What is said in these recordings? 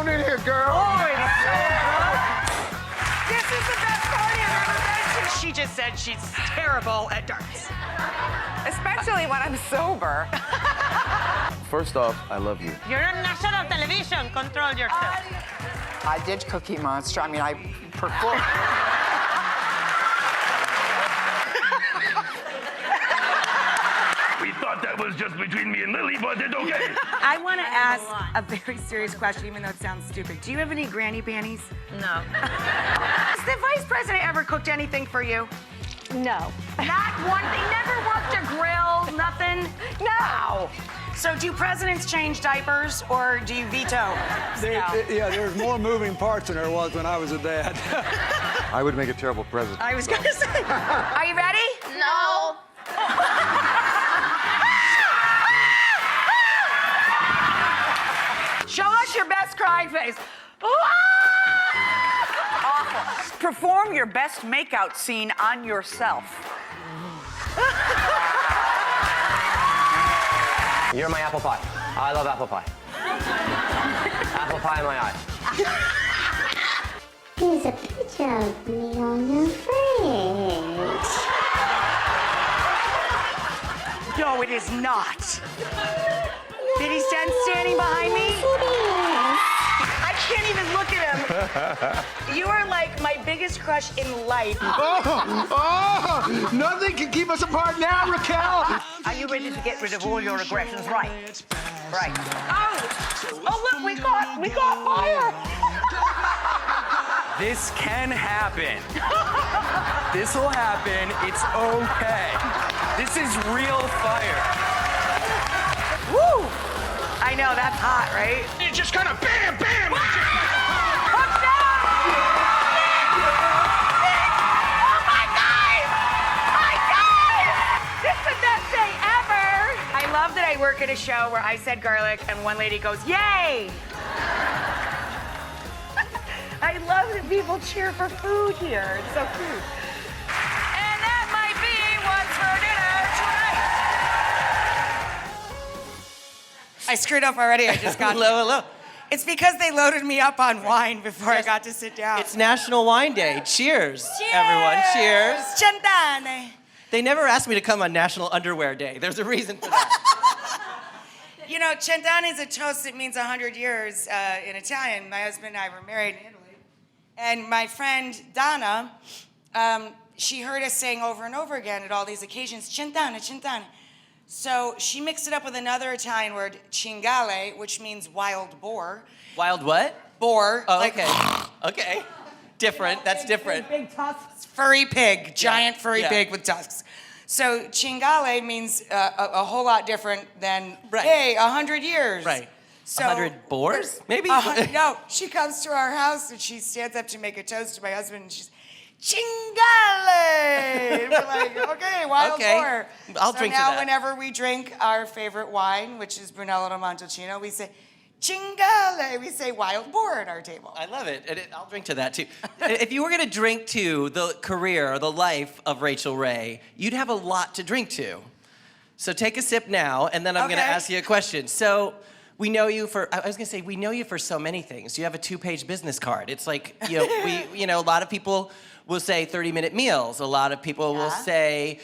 on in here, girl. Oh, it's so good. This is the best party I've ever been to. She just said she's terrible at darts. Especially when I'm sober. First off, I love you. You're on national television. Control yourself. I did Cookie Monster. I mean, I performed. We thought that was just between me and Lily, but it's okay. I want to ask a very serious question, even though it sounds stupid. Do you have any granny panties? No. Has the vice president ever cooked anything for you? No. Not one. They never worked a grill, nothing? No. So do presidents change diapers or do you veto? Yeah, there's more moving parts than there was when I was a dad. I would make a terrible president. I was going to say. Are you ready? No. Show us your best crying face. Awful. Perform your best makeout scene on yourself. You're my apple pie. I love apple pie. Apple pie in my eye. Here's a picture of me on the fridge. No, it is not. Did he stand standing behind me? I can't even look at him. You are like my biggest crush in life. Nothing can keep us apart now, Raquel. Are you ready to get rid of all your aggressions? Right. Right. Oh, look, we got fire. This can happen. This will happen. It's okay. This is real fire. Woo! I know, that's hot, right? It's just kind of bam, bam. Oh my God! My God! This is the best day ever! I love that I work at a show where I said garlic and one lady goes, yay! I love that people cheer for food here. It's so cute. And that might be what's for dinner tonight. I screwed up already. I just got Hello. It's because they loaded me up on wine before I got to sit down. It's National Wine Day. Cheers, everyone. Cheers. Centane. They never asked me to come on National Underwear Day. There's a reason for that. You know, centane is a toast that means 100 years in Italian. My husband and I were married in Italy. And my friend Donna, she heard us saying over and over again at all these occasions, centane, centane. So she mixed it up with another Italian word, cingale, which means wild boar. Wild what? Boar. Oh, like, okay. Okay. Different. That's different. Big tusks. Furry pig. Giant furry pig with tusks. So cingale means a whole lot different than, hey, 100 years. Right. So 100 boars, maybe? No, she comes to our house and she stands up to make a toast to my husband and she's, cingale! And we're like, okay, wild boar. I'll drink to now that. whenever we drink our favorite wine, which is Brunello di Montalcino, we say, cingale! We say wild boar at our table. I love it. I'll drink to that, too. If you were going to drink to the career or the life of Rachael Ray, you'd have a lot to drink to. So take a sip now, and then I'm going to ask you a question. So we know you for, I was going to say, we know you for so many things. You have a 2-page business card. It's like, a lot of people will say 30-minute meals. A lot of people will say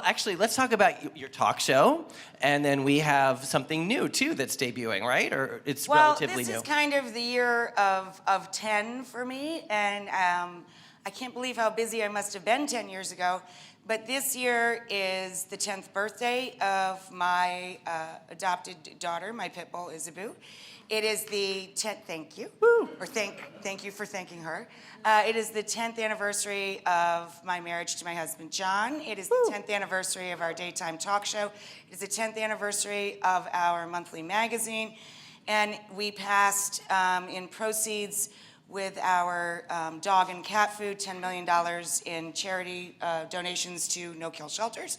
actually, let's talk about your talk show. And then we have something new, too, that's debuting, right? Or it's relatively new. Well, this is kind of the year of 10 for me. And I can't believe how busy I must have been 10 years ago. But this year is the 10th birthday of my adopted daughter, my pit bull, Isabu. It is the 10th, thank you. Woo. Or thank you for thanking her. It is the 10th anniversary of my marriage to my husband, John. It is the 10th anniversary of our daytime talk show. It is the 10th anniversary of our monthly magazine. And we passed in proceeds with our dog and cat food, $10 million in charity donations to no-kill shelters.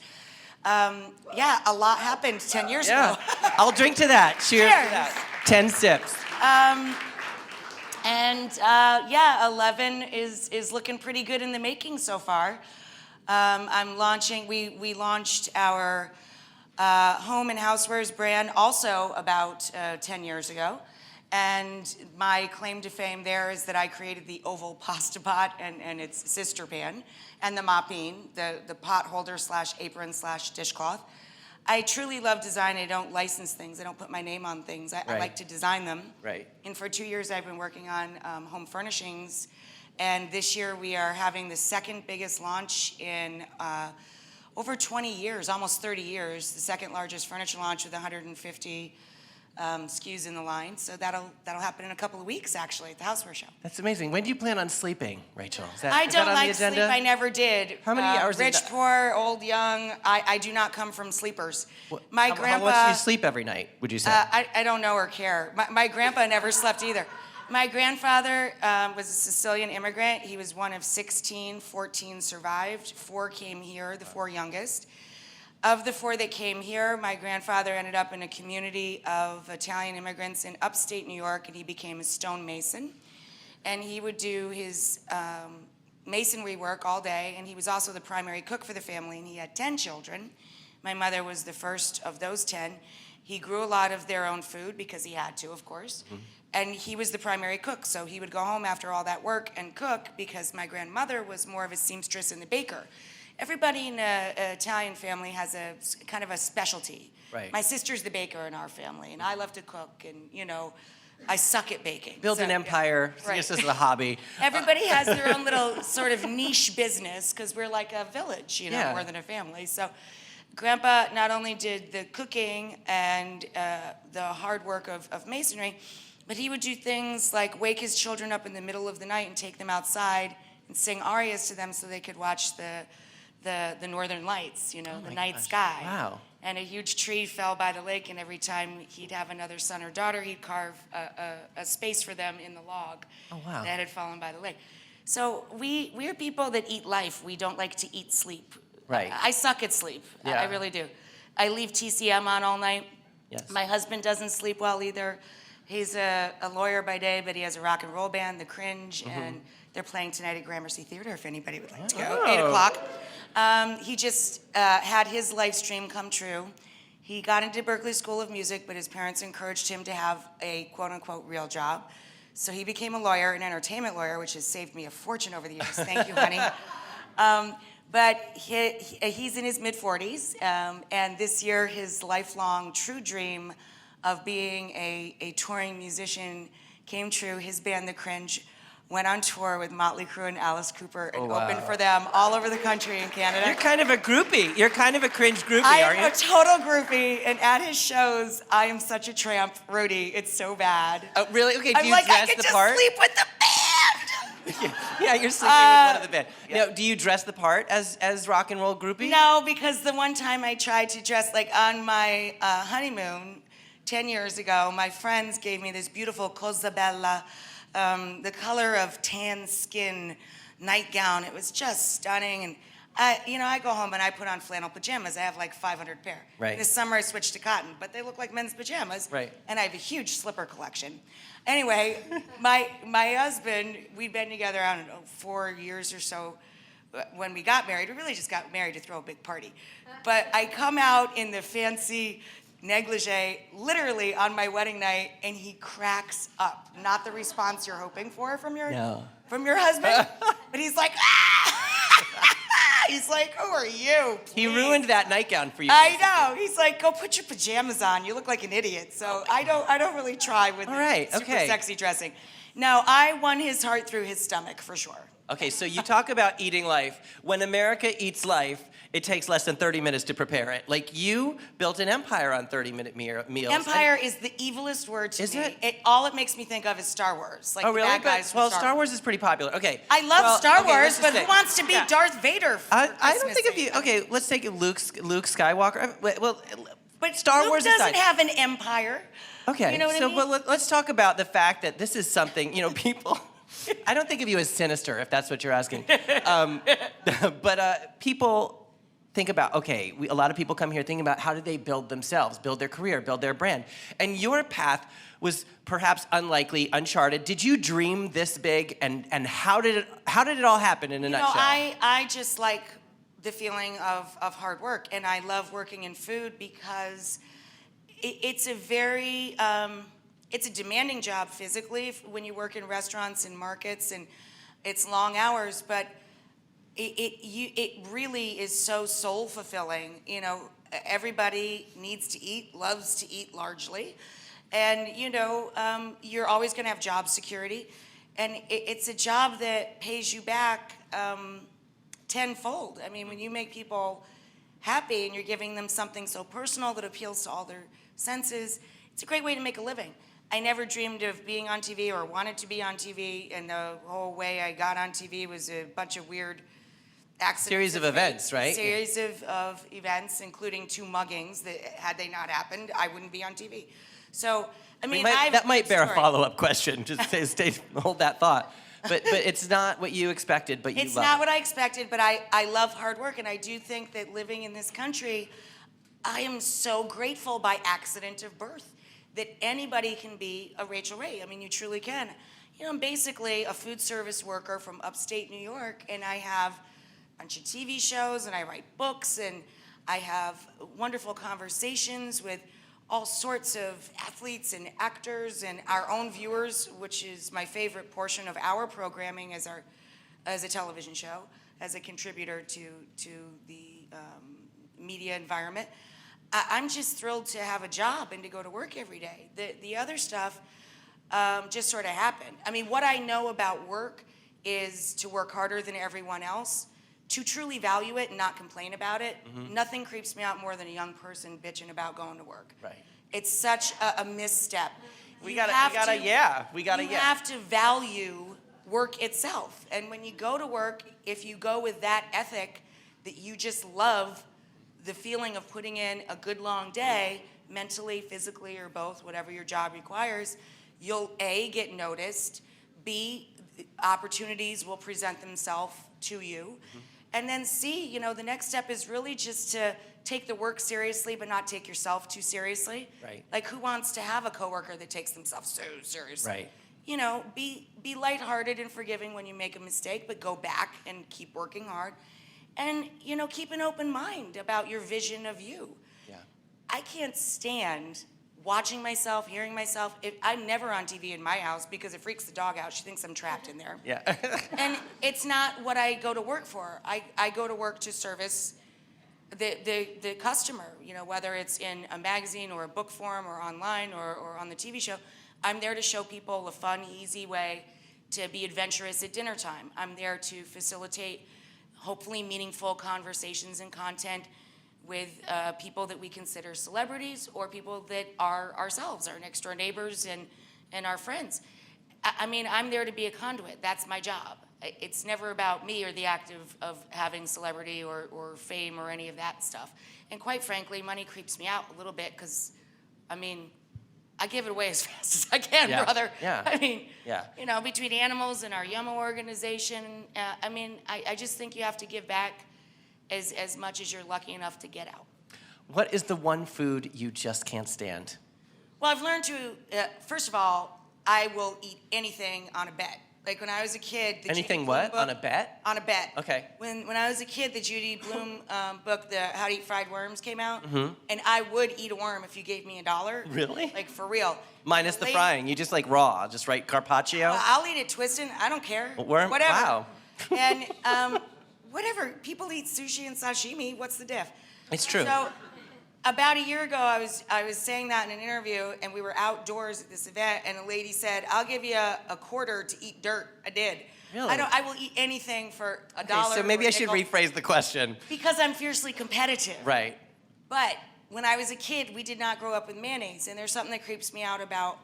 A lot happened 10 years ago. I'll drink to that. Cheers. To that. 10 sips. 11 is looking pretty good in the making so far. We launched our home and housewares brand also about 10 years ago. And my claim to fame there is that I created the oval pasta pot and its sister pan, and the mopping, the pot holder / apron / dishcloth. I truly love design. I don't license things. I don't put my name on things. I like to design them. Right. And for 2 years, I've been working on home furnishings. And this year, we are having the second biggest launch in over 20 years, almost 30 years, the second largest furniture launch with 150 SKUs in the line. So that'll happen in a couple of weeks, actually, at the Houseware Show. That's amazing. When do you plan on sleeping, Rachel? Is that, I is don't that on like the agenda? sleep. I never did. How many hours? Rich, poor, old, young. I do not come from sleepers. My how grandpa. much do you sleep every night, would you say? I don't know or care. My grandpa never slept either. My grandfather was a Sicilian immigrant. He was one of 16, 14 survived. 4 came here, the 4 youngest. Of the 4 that came here, my grandfather ended up in a community of Italian immigrants in upstate New York, and he became a stonemason. And he would do his masonry work all day, and he was also the primary cook for the family, and he had 10 children. My mother was the first of those 10. He grew a lot of their own food because he had to, of course. Mm-hmm. And he was the primary cook, so he would go home after all that work and cook because my grandmother was more of a seamstress and a baker. Everybody in an Italian family has a kind of a specialty. Right. My sister's the baker in our family, and I love to cook, and I suck at baking. Build an empire. Right. This is a hobby. Everybody has their own little sort of niche business because we're like a village, more than a family. So Grandpa not only did the cooking and the hard work of masonry, but he would do things like wake his children up in the middle of the night and take them outside and sing arias to them so they could watch the northern lights, the night sky. Wow. And a huge tree fell by the lake, and every time he'd have another son or daughter, he'd carve a space for them in the log that had fallen by the lake. So we're people that eat life. We don't like to eat sleep. Right. I suck at sleep. Yeah. I really do. I leave TCM on all night. Yes. My husband doesn't sleep well either. He's a lawyer by day, but he has a rock and roll band, The Cringe, and they're playing tonight at Gramercy Theater if anybody would like to go, 8 o'clock. He just had his life dream come true. He got into Berklee School of Music, but his parents encouraged him to have a quote-unquote real job. So he became a lawyer, an entertainment lawyer, which has saved me a fortune over the years. Thank you, honey. But he's in his mid-40s, and this year his lifelong true dream of being a touring musician came true. His band, The Cringe, went on tour with Motley Crue and Alice Cooper and opened for them all over the country in Canada. You're kind of a groupie. You're kind of a Cringe groupie, I aren't you? am a total groupie, and at his shows, I am such a tramp, Rudy. It's so bad. Oh, really? Okay, do I'm you like, I dress could the just part? sleep with the band. Yeah, you're sleeping with one of the band. Now, do you dress the part as rock and roll groupie? No, because the one time I tried to dress, like on my honeymoon 10 years ago, my friends gave me this beautiful Cosa Bella, the color of tan skin nightgown. It was just stunning. And I go home and I put on flannel pajamas. I have like 500 pair. Right. This summer I switched to cotton, but they look like men's pajamas. Right. And I have a huge slipper collection. Anyway, my husband, we'd been together, I don't know, 4 years or so. When we got married, we really just got married to throw a big party. But I come out in the fancy negligee, literally on my wedding night, and he cracks up. Not the response you're hoping for from your husband, but he's like, ah! He's like, who are you? He ruined that nightgown for you. I know. He's like, go put your pajamas on. You look like an idiot. So I don't really try with super sexy dressing. No, I won his heart through his stomach for sure. Okay, so you talk about eating life. When America eats life, it takes less than 30 minutes to prepare it. Like, you built an empire on 30-minute meals. Empire is the evilest word to me. Is it? All it makes me think of is Star Wars. Like Oh, really? the bad guys from Star Wars is pretty popular. Okay. I love Star Wars, but who wants to be Yeah. Darth Vader for I don't Christmas think of Eve? you. Okay, let's take Luke Skywalker. Well, But Star Luke Wars doesn't aside. have an empire. Okay, You know what I so mean? but let's talk about the fact that this is something, people. I don't think of you as sinister, if that's what you're asking. But people think about, okay, a lot of people come here thinking about how did they build themselves, build their career, build their brand. And your path was perhaps unlikely, uncharted. Did you dream this big, and how did it all happen in a nutshell? I just like the feeling of hard work, and I love working in food because it's a very it's a demanding job physically when you work in restaurants and markets, and it's long hours, but it really is so soul fulfilling. You know, everybody needs to eat, loves to eat largely, and you're always going to have job security, and it's a job that pays you back tenfold. I mean, when you make people happy and you're giving them something so personal that appeals to all their senses, it's a great way to make a living. I never dreamed of being on TV or wanted to be on TV, and the whole way I got on TV was a bunch of weird accidents. Series of events, right? Series of events, including 2 muggings that, had they not happened, I wouldn't be on TV. So, I mean, that might bear a story. follow-up question. Just hold that thought. But it's not what you expected, but you It's love not it. what I expected, but I love hard work, and I do think that living in this country, I am so grateful by accident of birth that anybody can be a Rachael Ray. I mean, you truly can. You know, I'm basically a food service worker from upstate New York, and I have a bunch of TV shows, and I write books, and I have wonderful conversations with all sorts of athletes and actors and our own viewers, which is my favorite portion of our programming as a television show, as a contributor to the media environment. I'm just thrilled to have a job and to go to work every day. The other stuff just sort of happened. I mean, what I know about work is to work harder than everyone else, to truly value it and not complain about it. Mm-hmm. Nothing creeps me out more than a young person bitching about going to work. Right. It's such a misstep. We You gotta have to value work itself. And when you go to work, if you go with that ethic that you just love the feeling of putting in a good long day, mentally, physically, or both, whatever your job requires, you'll A, get noticed, B, opportunities will present themselves to you, Mm-hmm. and then C, the next step is really just to take the work seriously, but not take yourself too seriously. Right. Like, who wants to have a coworker that takes themselves so seriously? Right. Be lighthearted and forgiving when you make a mistake, but go back and keep working hard. And, keep an open mind about your vision of you. Yeah. I can't stand watching myself, hearing myself. I'm never on TV in my house because it freaks the dog out. She thinks I'm trapped in there. Yeah. And it's not what I go to work for. I go to work to service the customer, whether it's in a magazine or a book form or online or on the TV show. I'm there to show people a fun, easy way to be adventurous at dinner time. I'm there to facilitate hopefully meaningful conversations and content with people that we consider celebrities or people that are ourselves, our next door neighbors and our friends. I mean, I'm there to be a conduit. That's my job. It's never about me or the act of having celebrity or fame or any of that stuff. And quite frankly, money creeps me out a little bit because, I give it away as fast as I can, Yeah. brother. Yeah. Yeah. Between animals and our Yummo organization, I just think you have to give back as much as you're lucky enough to get out. What is the one food you just can't stand? Well, I've learned to, first of all, I will eat anything on a bet. Like when I was a kid, the Anything Judy Blume what? book, On a bet? On a bet. Okay. When I was a kid, the Judy Blume book, the How to Eat Fried Worms, came out, Mm-hmm. and I would eat a worm if you gave me $1. Really? Like for real. Minus the Lady- frying. You just like raw. Just right carpaccio? Well, I'll eat it twisted. I don't care. Worm? Whatever. Wow. And whatever. People eat sushi and sashimi. What's the diff? It's true. So about a year ago, I was saying that in an interview, and we were outdoors at this event, and a lady said, "I'll give you a quarter to eat dirt." I did. Really? I will eat anything for $1. Okay, so maybe or I a should nickel, rephrase the question. because I'm fiercely competitive. Right. But when I was a kid, we did not grow up with mayonnaise, and there's something that creeps me out about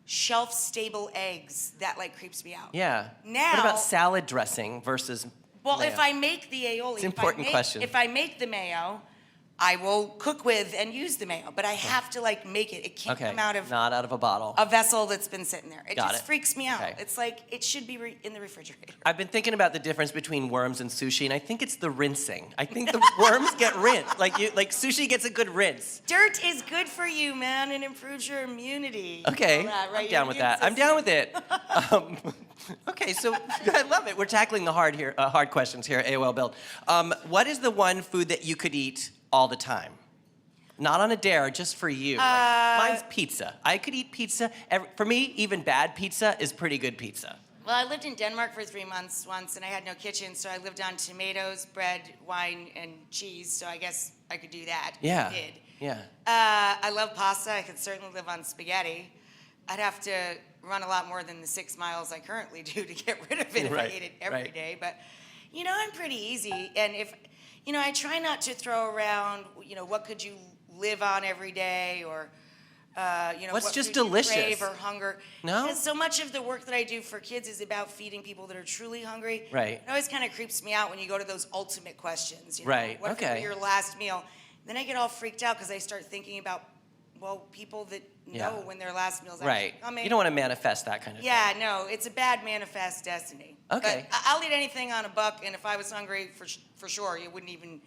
shelf-stable eggs. That creeps me out. Yeah. Now- What about salad dressing versus Well, mayo? if I make the aioli, It's an important question. If I make the mayo, I will cook with and use the mayo, but I have to make it. It can't Okay. come out of Not out of a bottle. a vessel that's been sitting there. It Got just it. freaks me out. Okay. It's like it should be in the refrigerator. I've been thinking about the difference between worms and sushi, and I think it's the rinsing. I think the worms get rinsed. Like sushi gets a good rinse. Dirt is good for you, man. It improves your immunity. Okay, All that, right? I'm Your down with immune that. I'm down with it. Okay, so I love it. We're tackling the hard questions here at AOL Build. What is the one food that you could eat all the time? Not on a dare, just for you. Mine's pizza. I could eat pizza. For me, even bad pizza is pretty good pizza. Well, I lived in Denmark for 3 months once, and I had no kitchen, so I lived on tomatoes, bread, wine, and cheese, so I guess I could do that. Yeah. I did. Yeah. I love pasta. I could certainly live on spaghetti. I'd have to run a lot more than the 6 miles I currently do to get rid of it if I ate it every day. But, I'm pretty easy. And if, I try not to throw around, what could you live on every day, or, what's what just food you delicious? crave or hunger. No? Because so much of the work that I do for kids is about feeding people that are truly hungry. Right. It always kind of creeps me out when you go to those ultimate questions. Right, What could okay. be your last meal? Then I get all freaked out because I start thinking about, people that know when their last meal's Right. actually coming. You don't want to manifest that kind of thing. Yeah, no, it's a bad manifest destiny. Okay. But I'll eat anything on a buck, and if I was hungry, for sure, you wouldn't even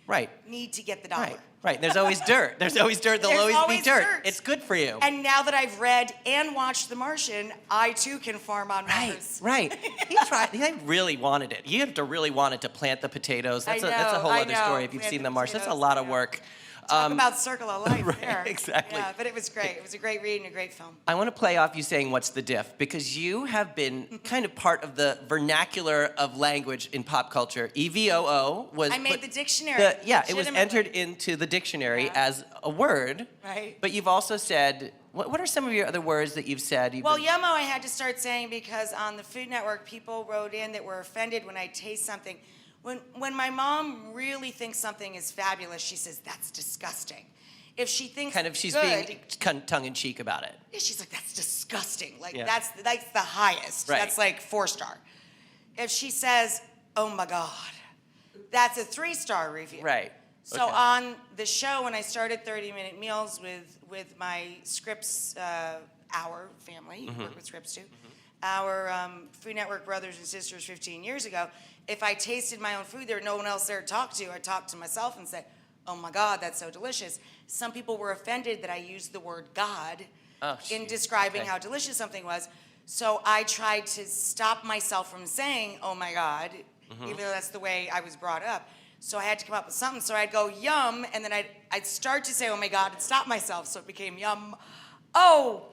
need to get the dollar. Right. There's always dirt. There's always dirt. There'll There's always be always dirt. dirt. It's good for you. And now that I've read and watched The Martian, I too can farm on Mars. Right. He tried. He really wanted it. You have to really want it to plant the potatoes. That's a whole I other know. story if you've Plant seen the The Martian. That's a potatoes, lot I of know. work. Talk about circle of life right, there. exactly. Yeah, but it was great. It was a great read and a great film. I want to play off you saying what's the diff, because you have been kind of part of the vernacular of language in pop culture. EVOO was... I made the dictionary. It was legitimately. entered into the dictionary as a word. Right. But you've also said... What are some of your other words that you've said? Well, yummo I had to start saying because on the Food Network, people wrote in that were offended when I taste something. When my mom really thinks something is fabulous, she says, that's disgusting. If she thinks she's good, being tongue-in-cheek about it. yeah, she's like, that's disgusting. Like, that's the highest. Right. That's like 4-star. If she says, oh my God, that's a 3-star review. Right. So on the show, when I started 30-Minute Meals with my Scripps, our family, work with Scripps too, our Food Network brothers and sisters 15 years ago, if I tasted my own food, there was no one else there to talk to. I talked to myself and said, oh my God, that's so delicious. Some people were offended that I used the word God in describing how delicious something was. So I tried to stop myself from saying, oh my God, even though that's the way I was brought up. So I had to come up with something. So I'd go yum, and then I'd start to say, oh my God, and stop myself. So it became yum. Oh,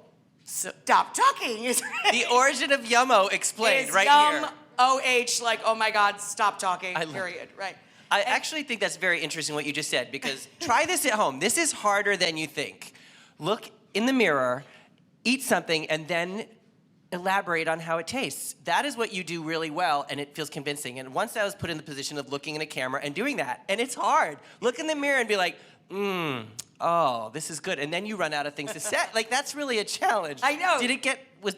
stop talking. The origin of yummo explained is right yum, here. O-H, like, oh my God, stop talking, I love period. Right. I actually think that's very interesting what you just said, because try this at home. This is harder than you think. Look in the mirror, eat something, and then elaborate on how it tastes. That is what you do really well, and it feels convincing. And once I was put in the position of looking in a camera and doing that, and it's hard. Look in the mirror and be like, oh, this is good. And then you run out of things to say. Like, that's really a challenge. I know.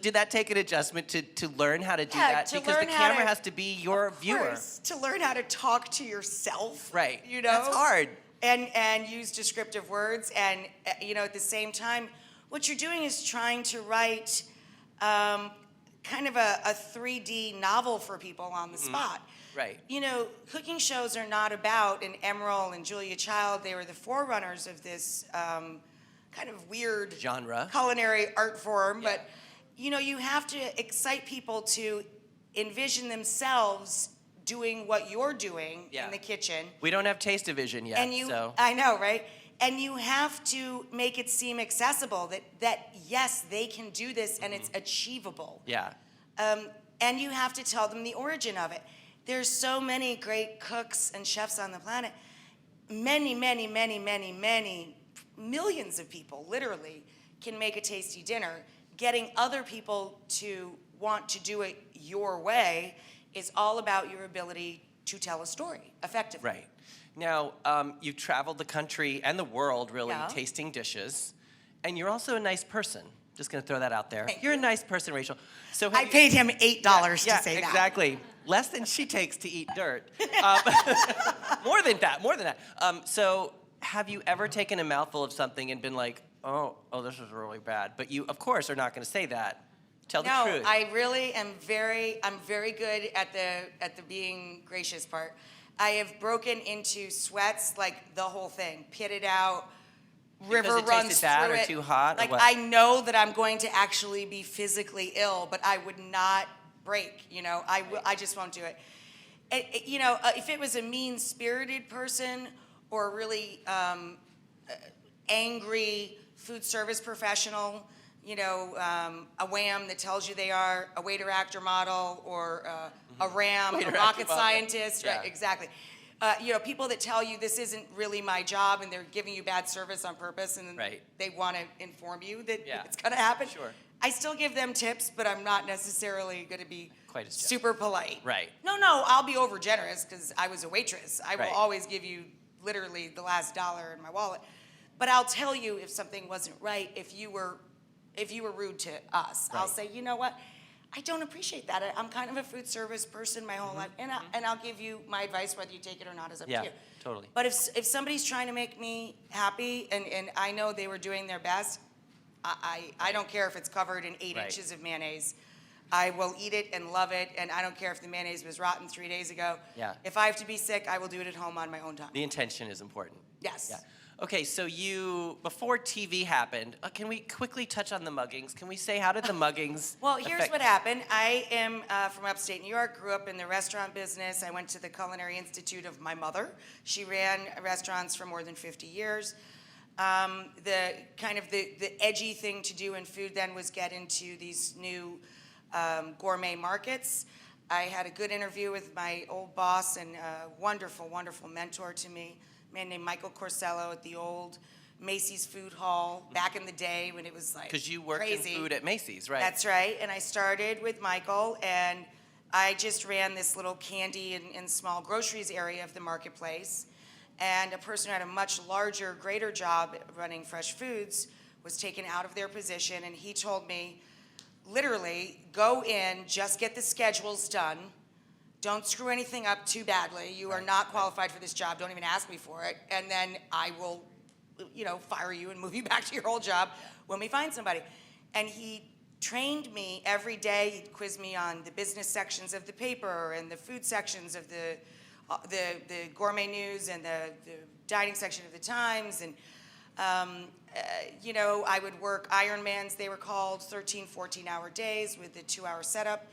Did that take an adjustment to learn how to do that? Because the camera has to be your viewer. To learn how to talk to yourself. Right. That's hard. And use descriptive words. And, at the same time, what you're doing is trying to write kind of a 3D novel for people on the spot. Right. Cooking shows are not about, and Emerald and Julia Child, they were the forerunners of this kind of weird genre, culinary art form. Yeah. But, you have to excite people to envision themselves doing what you're doing in the kitchen. We don't have taste-o-vision yet, so. I know, right? And you have to make it seem accessible, that yes, they can do this and it's achievable. Yeah. And you have to tell them the origin of it. There's so many great cooks and chefs on the planet. Many, many, many, many, many millions of people, literally, can make a tasty dinner. Getting other people to want to do it your way is all about your ability to tell a story effectively. Right. Now, you've traveled the country and the world, really, tasting dishes. And you're also a nice person. Just going to throw that out there. You're a nice person, Rachel. So I paid him $8 to say that. Exactly. Less than she takes to eat dirt. More than that. So have you ever taken a mouthful of something and been like, oh, this is really bad? But you, of course, are not going to say that. Tell the truth. No, I really am I'm very good at the being gracious part. I have broken into sweats, like the whole thing, pitted out, river because it runs tasted bad through or it. too hot? Like, or what? I know that I'm going to actually be physically ill, but I would not break, I just won't do it. If it was a mean-spirited person or really angry food service professional, you know, a wham that tells you they are a waiter, actor, model, or a ram, Waiter, a actor, rocket model. scientist. Yeah. Right, exactly. You know, people that tell you this isn't really my job and they're giving you bad service on purpose, and then Right. they want to inform you that Yeah. it's going to happen. Sure. I still give them tips, but I'm not necessarily going to be Quite as generous. super polite. Right. No, I'll be over generous because I was a waitress. I will Right. always give you literally the last dollar in my wallet. But I'll tell you if something wasn't right. If you were rude to us, I'll Right. say, you know what? I don't appreciate that. I'm kind of a food service person my whole life, and I'll give you my advice, whether you take it or not is up Yeah, to you. totally. But if somebody's trying to make me happy, and I know they were doing their best, I don't care if it's covered in 8 Right. inches of mayonnaise. I will eat it and love it, and I don't care if the mayonnaise was rotten 3 days ago. Yeah. If I have to be sick, I will do it at home on my own time. The intention is important. Yes. Yeah. Okay, so before TV happened, can we quickly touch on the muggings? Can we say, how did the muggings Well, here's affect- what happened. I am from upstate New York, grew up in the restaurant business. I went to the Culinary Institute of my mother. She ran restaurants for more than 50 years. The edgy thing to do in food then was get into these new gourmet markets. I had a good interview with my old boss and a wonderful, wonderful mentor to me, a man named Michael Corsello at the old Macy's Food Hall back in the day when it was like Because you worked crazy. in food at Macy's, right? That's right. And I started with Michael, and I just ran this little candy and small groceries area of the marketplace. And a person who had a much larger, greater job running fresh foods was taken out of their position, and he told me, literally, go in, just get the schedules done. Don't screw anything up too badly. You are not qualified for this job. Don't even ask me for it. And then I will, fire you and move you back to your old job when we find somebody. And he trained me every day. He'd quiz me on the business sections of the paper and the food sections of the gourmet news and the dining section of the Times. And, I would work Ironmans, they were called, 13, 14-hour days with the 2-hour setup.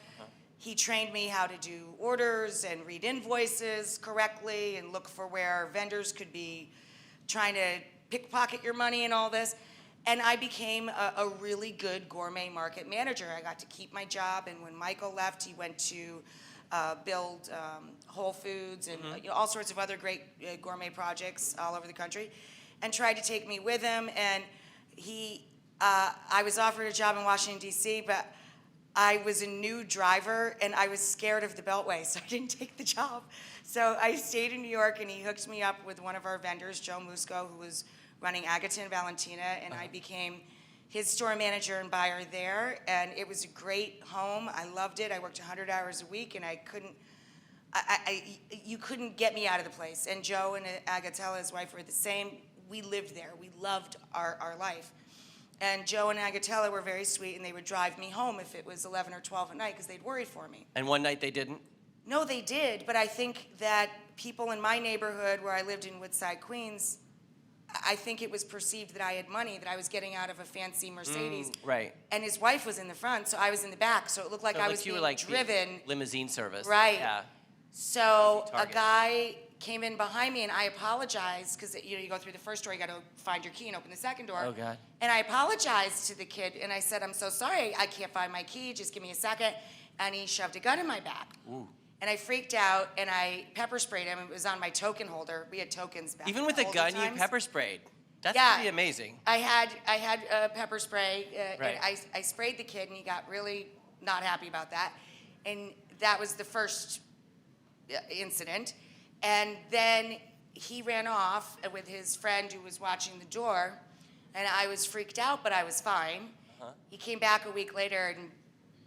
He trained me how to do orders and read invoices correctly and look for where vendors could be trying to pickpocket your money and all this. And I became a really good gourmet market manager. I got to keep my job, and when Michael left, he went to build Whole Foods and all sorts of other great gourmet projects all over the country, and tried to take me with him. And I was offered a job in Washington, D.C., but I was a new driver, and I was scared of the Beltway, so I didn't take the job. So I stayed in New York, and he hooked me up with one of our vendors, Joe Musco, who was running Agata and Valentina, and I became his store manager and buyer there, and it was a great home. I loved it. I worked 100 hours a week, and you couldn't get me out of the place. And Joe and Agatella, his wife, were the same. We lived there. We loved our life. And Joe and Agatella were very sweet, and they would drive me home if it was 11 or 12 at night because they'd worried for me. And one night they didn't? No, they did, but I think that people in my neighborhood where I lived in Woodside, Queens, I think it was perceived that I had money, that I was getting out of a fancy Mercedes. Right. And his wife was in the front, so I was in the back, so it looked like I was you being were like driven. the limousine service. Right. Yeah. So a Target. guy came in behind me, and I apologized because you go through the first door, you got to find your key and open the second door. Oh, God. And I apologized to the kid, and I said, "I'm so sorry, I can't find my key. Just give me a second." And he shoved a gun in my back. Ooh. And I freaked out, and I pepper sprayed him. It was on my token holder. We had tokens back. Even in with the a older gun, you times. pepper sprayed. That's Yeah. pretty amazing. I had pepper spray, Right. and I sprayed the kid, and he got really not happy about that. And that was the first incident. And then he ran off with his friend who was watching the door, and I was freaked out, but I was fine. He came back a week later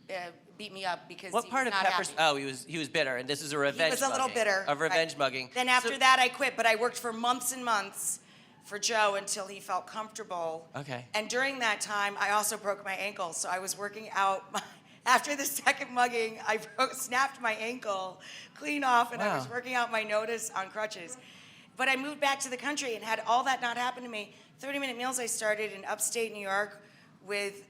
and beat me up because What he part was of not pepper? happy. Oh, he was bitter, and this is a revenge. He was a little mugging. bitter. A revenge Right. mugging. Then after So- that, I quit, but I worked for months and months for Joe until he felt comfortable. Okay. And during that time, I also broke my ankle, so I was working out. After the second mugging, I snapped my ankle clean off, and I was Wow. working out my notice on crutches. But I moved back to the country, and had all that not happen to me, 30-minute meals I started in upstate New York with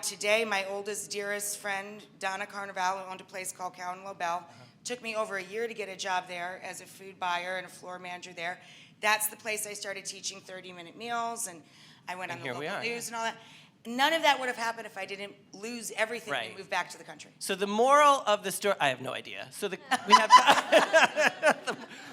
today my oldest, dearest friend, Donna Carnival, who owned a place called Cow and Lobel. Took me over a year to get a job there as a food buyer and a floor manager there. that's the place I started teaching 30-minute meals, and I went on the here we local are, news and all that. None of that would have happened if I didn't lose everything Right. and move back to the country. So the moral of the story, I have no idea. So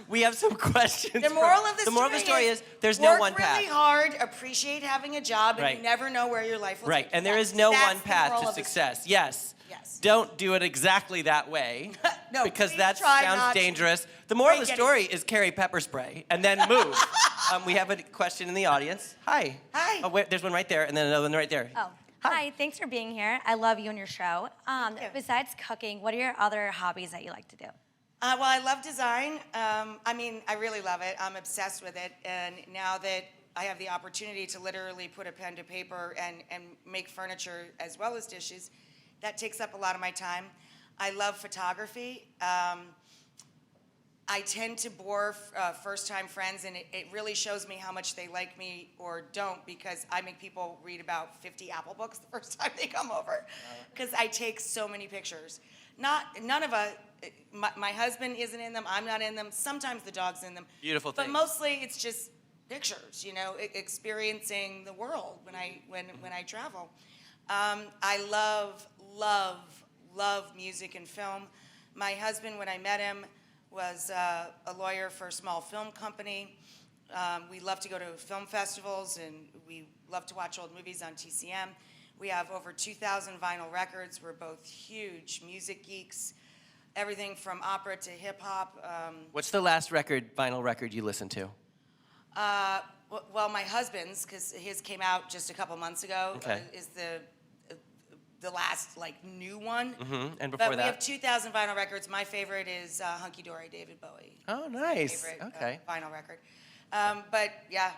we have some questions. The moral of the moral of the story is there's no one path. Work really hard, appreciate having a job, and Right. you never know where your life will Right, take you. and there is no That's one the path moral to of the success. Yes. Yes. Don't do it exactly that way. No, because please that try sounds not to. dangerous. The moral of the Break story is carry pepper spray and then move. We have a question in the audience. Hi. Hi. Oh, wait, there's one right there, and then another one right there. Oh, hi. Thanks for being here. I love you and your show. you. Besides cooking, what are your other hobbies that you like to do? Well, I love design. I really love it. I'm obsessed with it. And now that I have the opportunity to literally put a pen to paper and make furniture as well as dishes, that takes up a lot of my time. I love photography. I tend to bore first-time friends, and it really shows me how much they like me or don't, because I make people read about 50 Apple books the first time they come over, because I take so many pictures. None of us, my husband isn't in them, I'm not in them, sometimes the dog's in them. Beautiful But things. mostly it's just pictures, experiencing the world when I travel. I love music and film. My husband, when I met him, was a lawyer for a small film company. We love to go to film festivals, and we love to watch old movies on TCM. We have over 2,000 vinyl records. We're both huge music geeks, everything from opera to hip hop. What's the last vinyl record you listened to? Well, my husband's, because his came out just a couple months ago, Okay. is the last new one. And before But we that? have 2,000 vinyl records. My favorite is Hunky Dory, David Bowie. Oh, My nice. favorite, Okay. vinyl record. But yeah,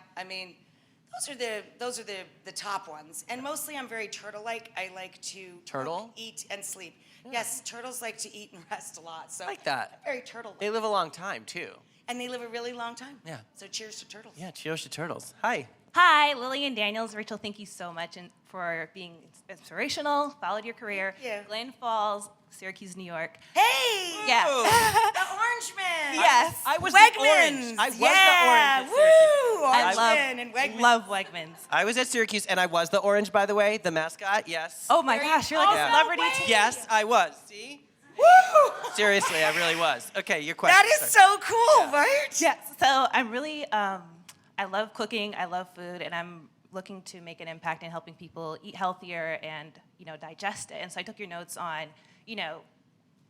those are the top ones. And mostly I'm very turtle-like. I like to Turtle? eat and sleep. Yes, turtles like to eat and rest a lot. So I like that. I'm very turtle-like. They live a long time, too. And they live a really long time. Yeah. So cheers to turtles. Yeah, cheers to turtles. Hi. Hi, Lillian Daniels. Rachel, thank you so much for being inspirational, followed your career. Thank you. Glens Falls, Syracuse, New York. Hey! Yeah. The Orange Man! Yes. I was Wegmans! the orange. I was Yeah! the orange at Woo! Syracuse. Orange I Man and Wegmans. love Wegmans. I was at Syracuse, and I was the orange, by the way, the mascot. Yes. Oh my Very- gosh, you're like Oh, a no celebrity way. too. Yes, I was. See? Woo! Seriously, I really was. Okay, your question. That is Sorry. so cool, right? Yes. So I'm really, I love cooking, I love food, and I'm looking to make an impact in helping people eat healthier and, digest it. And so I took your notes on,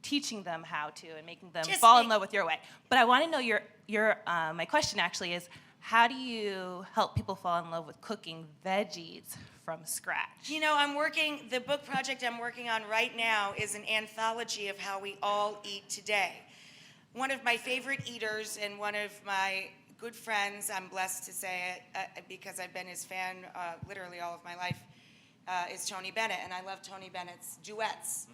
teaching them how to and making them Just fall in make- love with your way. But I want to know my question actually is, how do you help people fall in love with cooking veggies from scratch? The book project I'm working on right now is an anthology of how we all eat today. One of my favorite eaters and one of my good friends, I'm blessed to say it because I've been his fan literally all of my life, is Tony Bennett, and I love Tony Bennett's duets.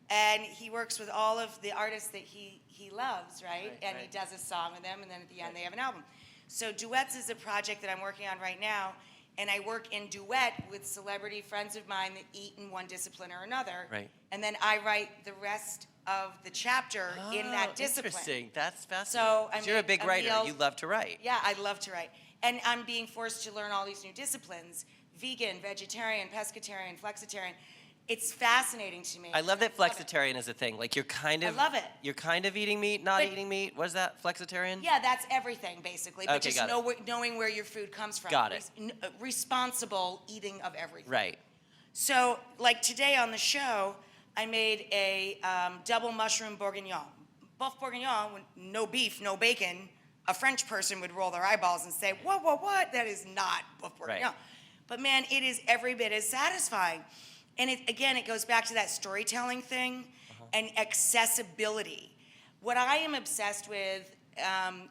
And he works with all of the artists that he loves, right? And he does a song with them, and then at the end they have an album. So duets is a project that I'm working on right now, and I work in duet with celebrity friends of mine that eat in one discipline or another. Right. And then I write the rest of the chapter in that discipline. Interesting. That's fascinating. So I you're a make big a writer. meal- You love to write. Yeah, I love to write. And I'm being forced to learn all these new disciplines: vegan, vegetarian, pescatarian, flexitarian. It's fascinating to me. I love that it. flexitarian is a thing. Like you're kind of. I love it. You're kind of eating meat, not But- eating meat. What is that? Flexitarian? Yeah, that's everything basically. But Okay, just got it. knowing where your food comes from. Got it. Responsible eating of everything. Right. So, like today on the show, I made a double mushroom bourguignon. Boeuf bourguignon, with no beef, no bacon. A French person would roll their eyeballs and say, what? That is not boeuf bourguignon. Right. But man, it is every bit as satisfying. And it goes back to that storytelling thing and accessibility. What I am obsessed with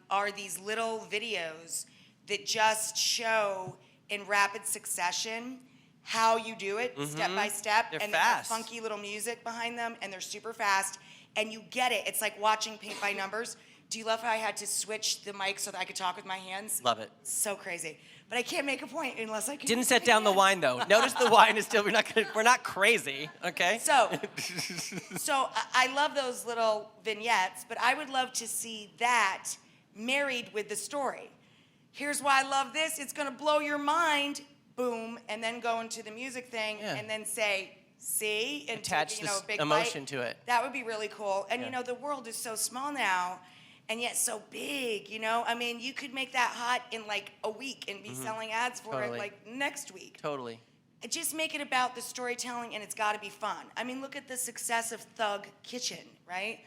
are these little videos that just show in rapid succession how you do it step by step. They're and they have fast. funky little music behind them, and they're super fast. And you get it. It's like watching paint by numbers. Do you love how I had to switch the mic so that I could talk with my hands? Love it. So crazy. But I can't make a point unless I can. Didn't set down the wine though. Notice the wine is still. We're not crazy. Okay. So I love those little vignettes, but I would love to see that married with the story. here's why I love this. It's gonna blow your mind. Boom, and then go into the music thing, and then say, see, and attach take, a big emotion bite. to it. That would be really cool. And the world is so small now, and yet so big. I mean, you could make that hot in like a week and be selling ads for it like next week. Totally. Just make it about the storytelling, and it's got to be fun. I mean, look at the success of Thug Kitchen, right?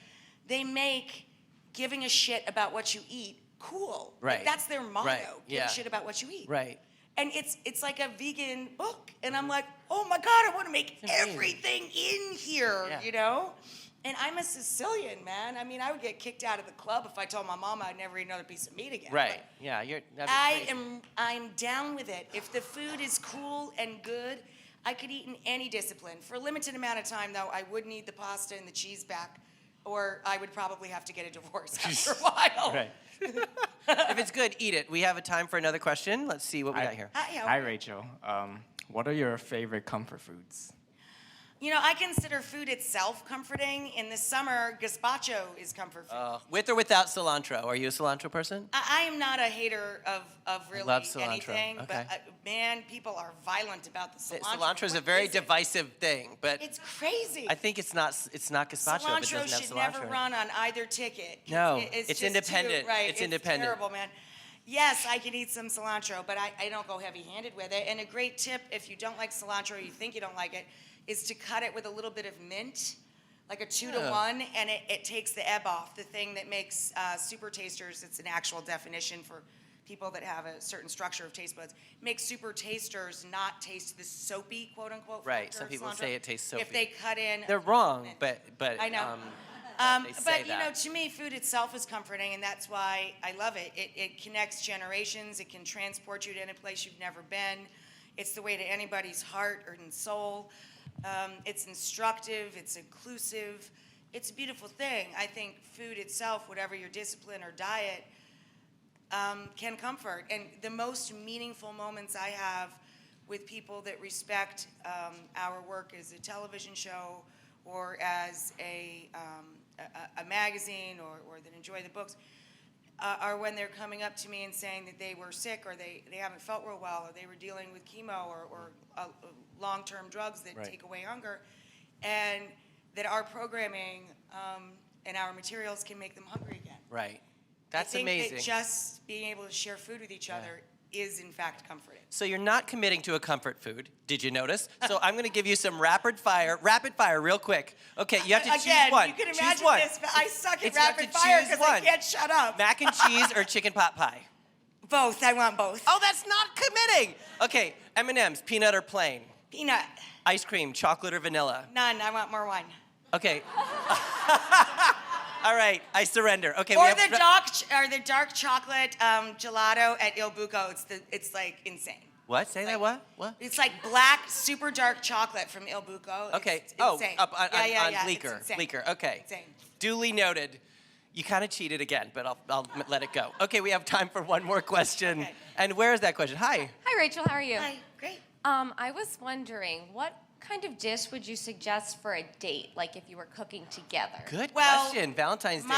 They make giving a shit about what you eat cool. Right. Like, that's their motto. Right. Give a shit about what you eat. Right. And it's like a vegan book. And I'm like, oh my God, I want to make everything in here, And I'm a Sicilian, man. I mean, I would get kicked out of the club if I told my mom I'd never eat another piece of meat again. Right. But Yeah. That'd be crazy. I'm down with it. If the food is cool and good, I could eat in any discipline. For a limited amount of time, though, I would need the pasta and the cheese back, or I would probably have to get a divorce after a while. Right. If it's good, eat it. We have a time for another question. Let's see what we got here. Hi, Rachel. What are your favorite comfort foods? I consider food itself comforting. In the summer, gazpacho is comfort food. With or without cilantro? Are you a cilantro person? I am not a hater of really love cilantro. anything, Okay. but man, people are violent about the cilantro. Cilantro is a What very is it? divisive thing, but It's crazy. I think it's not gazpacho if it Cilantro doesn't have should cilantro. never run on either ticket. No, it's it's just independent. Too, right, It's independent. Terrible, man. Yes, I can eat some cilantro, but I don't go heavy-handed with it. And a great tip, if you don't like cilantro or you think you don't like it, is to cut it with a little bit of mint, like a 2-to-1, and it takes the ebb off. The thing that makes super tasters, it's an actual definition for people that have a certain structure of taste buds, makes super tasters not taste the soapy, quote unquote. Right, factor some of people cilantro. say it tastes soapy. If they cut in. They're wrong, mint. but I know. they say But that. to me, food itself is comforting, and that's why I love it. It connects generations. It can transport you to any place you've never been. It's the way to anybody's heart or soul. It's instructive. It's inclusive. It's a beautiful thing. I think food itself, whatever your discipline or diet, can comfort. And the most meaningful moments I have with people that respect our work as a television show or as a magazine or that enjoy the books are when they're coming up to me and saying that they were sick or they haven't felt real well or they were dealing with chemo or long-term drugs that take away hunger, and that our programming and our materials can make them hungry again. Right. That's I think amazing. that just being able to share food with each other is in fact comforting. So you're not committing to a comfort food. Did you notice? So I'm going to give you some rapid fire, real quick. Okay, you have to choose one. You can choose imagine one. this, but I suck at It's you have rapid to fire choose because I one. can't shut up. Mac and cheese or chicken pot pie? Both. I want both. Oh, that's not committing. Okay, M&M's, peanut or plain? Peanut. Ice cream, chocolate or vanilla? None. I want more wine. Okay. All right, I surrender. Okay, Or the dark chocolate gelato at Il Buco. It's like insane. What? Say that. What? It's like black, super dark chocolate from Il Buco. Okay. It's Oh, insane. up on yeah. Leaker. It's insane. Leaker. Okay. Insane. Duly noted. You kind of cheated again, but I'll let it go. Okay, we have time for one more question. Okay. And where is that question? Hi. Hi, Rachel. How are you? Hi. Great. I was wondering, what kind of dish would you suggest for a date, like if you were cooking together? Good Well, question. Valentine's Day.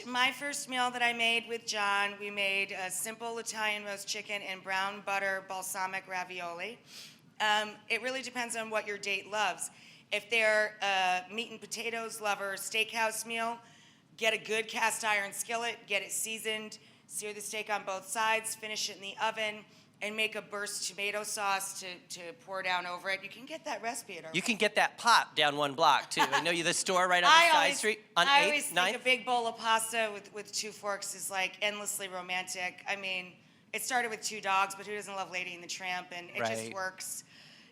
My first meal that I made with John, we made a simple Italian roast chicken and brown butter balsamic ravioli. It really depends on what your date loves. If they're a meat and potatoes lover, steakhouse meal, get a good cast iron skillet, get it seasoned, sear the steak on both sides, finish it in the oven, and make a burst tomato sauce to pour down over it. You can get that recipe at our You can get that pot down one block, too. I know you the store right on the side street on I 8th, always 9th. think a big bowl of pasta with 2 forks is like endlessly romantic. I mean, it started with 2 dogs, but who doesn't love Lady and the Tramp? And it just Right. works.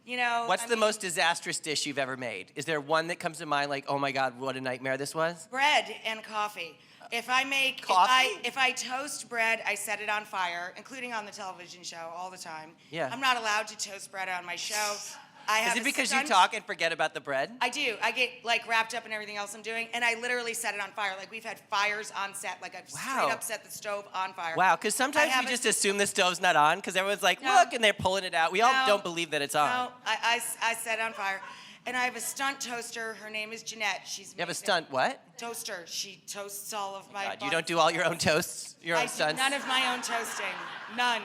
You know. What's the most disastrous dish you've ever made? Is there one that comes to mind like, oh my God, what a nightmare this was? Bread and coffee. If I make Coffee? if I toast bread, I set it on fire, including on the television show all the time. Yeah. I'm not allowed to toast bread on my show. I have Is it a because you stunt- talk and forget about the bread? I do. I get like wrapped up in everything else I'm doing, and I literally set it on fire. Like we've had fires on set. Like I've straight up set the stove on fire. Wow, because sometimes I we have just a- assume the stove's not on because everyone's like, No. look, and they're pulling it out. We all No. don't believe that it's on. No, I set it on fire. And I have a stunt toaster. Her name is Jeanette. She's You have a amazing. stunt what? Toaster. She toasts all of my God, you buns. don't do all your own toasts? Your own I do stunts? none of my own toasting. None.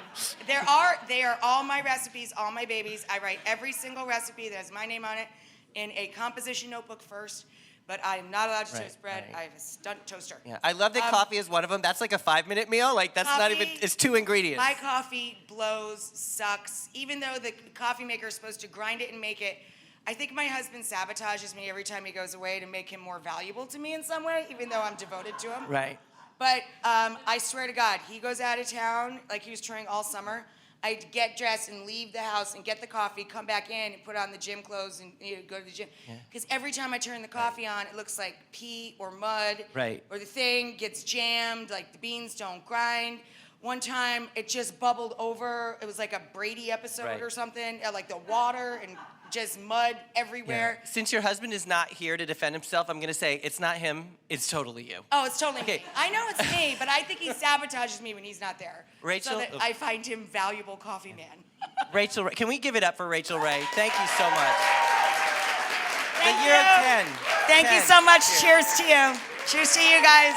They are all my recipes, all my babies. I write every single recipe that has my name on it in a composition notebook first, but I am not allowed to toast bread. I have a stunt toaster. Yeah, I love that coffee is one of them. That's like a 5-minute meal. Like that's not even. It's 2 ingredients. My coffee blows, sucks. Even though the coffee maker is supposed to grind it and make it, I think my husband sabotages me every time he goes away to make him more valuable to me in some way, even though I'm devoted to him. Right. But I swear to God, he goes out of town like he was touring all summer. I'd get dressed and leave the house and get the coffee, come back in and put on the gym clothes and go to the gym. Because every time I turn the coffee on, it looks like pee or mud. Right. Or the thing gets jammed, like the beans don't grind. One time, it just bubbled over. It was like a Brady episode or something. Like the water and just mud everywhere. Yeah. Since your husband is not here to defend himself, I'm going to say it's not him. It's totally you. Oh, it's totally me. I know it's me, but I think he sabotages me when he's not there. Rachel, so that I find him valuable coffee man. Rachael, can we give it up for Rachael Ray? Thank you so much. Thank the year you. of 10. Thank 10. you so much. Cheers to you. Cheers to you guys.